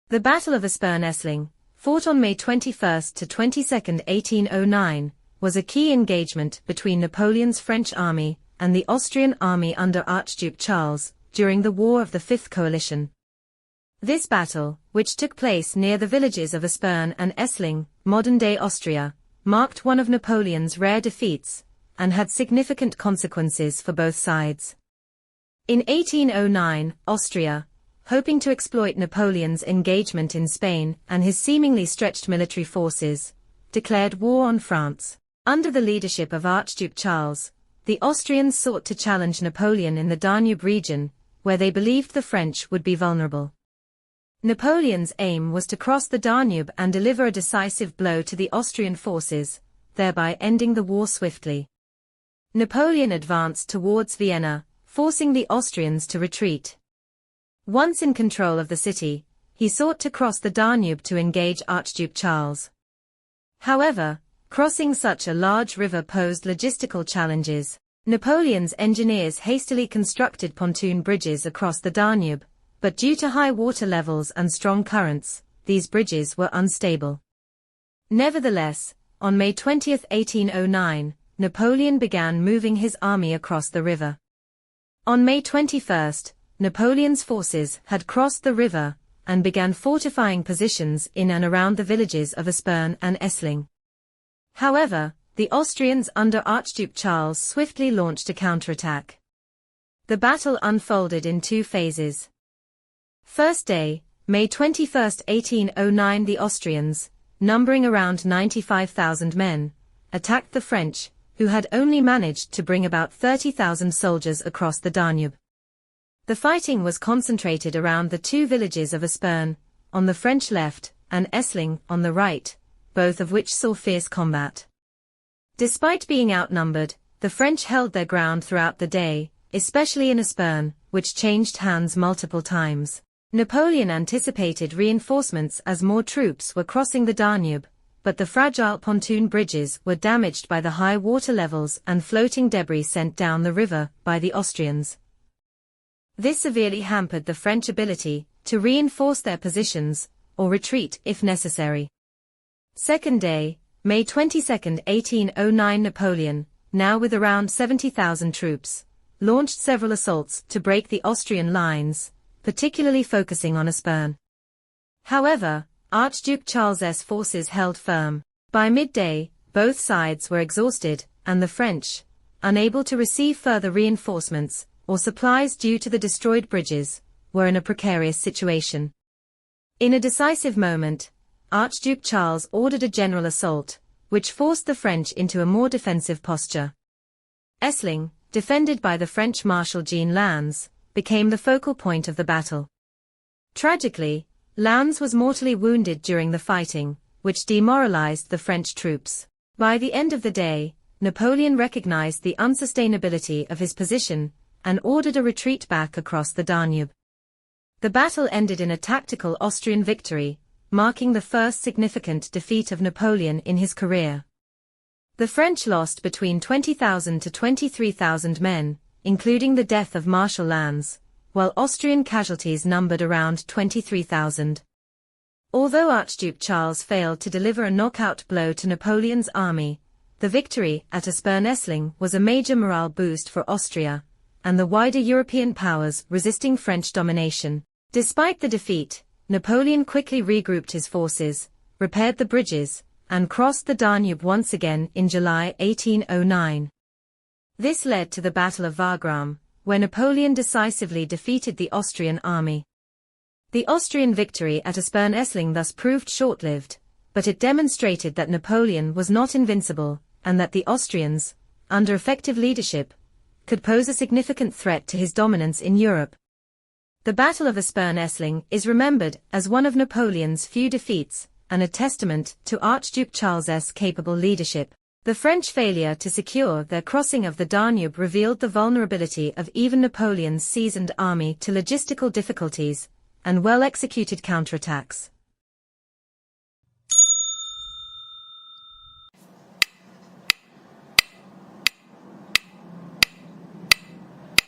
The Battle of Aspern-Essling, fought on May 21 to 22, 1809, was a key engagement between Napoleon's French army and the Austrian army under Archduke Charles during the War of the Fifth Coalition. This battle, which took place near the villages of Aspern and Essling, modern-day Austria, marked one of Napoleon's rare defeats and had significant consequences for both sides. In 1809, Austria, hoping to exploit Napoleon's engagement in Spain and his seemingly stretched military forces, declared war on France. Under the leadership of Archduke Charles, the Austrians sought to challenge Napoleon in the Danube region, where they believed the French would be vulnerable. Napoleon's aim was to cross the Danube and deliver a decisive blow to the Austrian forces, thereby ending the war swiftly. Napoleon advanced towards Vienna, forcing the Austrians to retreat. Once in control of the city, he sought to cross the Danube to engage Archduke Charles. However, crossing such a large river posed logistical challenges. Napoleon's engineers hastily constructed pontoon bridges across the Danube, but due to high water levels and strong currents, these bridges were unstable. Nevertheless, on May 20, 1809, Napoleon began moving his army across the river. On May 21, Napoleon's forces had crossed the river and began fortifying positions in and around the villages of Aspern and Essling. However, the Austrians under Archduke Charles swiftly launched a counterattack. The battle unfolded in two phases. First day, May 21, 1809, the Austrians, numbering around 95,000 men, attacked the French, who had only managed to bring about 30,000 soldiers across the Danube. The fighting was concentrated around the two villages of Aspern, on the French left, and Essling, on the right, both of which saw fierce combat. Despite being outnumbered, the French held their ground throughout the day, especially in Aspern, which changed hands multiple times. Napoleon anticipated reinforcements as more troops were crossing the Danube, but the fragile pontoon bridges were damaged by the high water levels and floating debris sent down the river by the Austrians. This severely hampered the French ability to reinforce their positions or retreat if necessary. Second day, May 22, 1809, Napoleon, now with around 70,000 troops, launched several assaults to break the Austrian lines, particularly focusing on Aspern. However, Archduke Charles's forces held firm. By midday, both sides were exhausted, and the French, unable to receive further reinforcements or supplies due to the destroyed bridges, were in a precarious situation. In a decisive moment, Archduke Charles ordered a general assault, which forced the French into a more defensive posture. Essling, defended by the French Marshal Jean Lannes, became the focal point of the battle. Tragically, Lannes was mortally wounded during the fighting, which demoralized the French troops. By the end of the day, Napoleon recognized the unsustainability of his position and ordered a retreat back across the Danube. The battle ended in a tactical Austrian victory, marking the first significant defeat of Napoleon in his career. The French lost between 20,000 to 23,000 men, including the death of Marshal Lannes, while Austrian casualties numbered around 23,000. Although Archduke Charles failed to deliver a knockout blow to Napoleon's army, the victory at Aspern-Essling was a major morale boost for Austria and the wider European powers resisting French domination. Despite the defeat, Napoleon quickly regrouped his forces, repaired the bridges, and crossed the Danube once again in July 1809. This led to the Battle of Wagram, where Napoleon decisively defeated the Austrian army. The Austrian victory at Aspern-Essling thus proved short-lived, but it demonstrated that Napoleon was not invincible, and that the Austrians, under effective leadership, could pose a significant threat to his dominance in Europe. The Battle of Aspern-Essling is remembered as one of Napoleon's few defeats, and a testament to Archduke Charles's capable leadership. The French failure to secure their crossing of the Danube revealed the vulnerability of even Napoleon's seasoned army to logistical difficulties and well-executed counterattacks.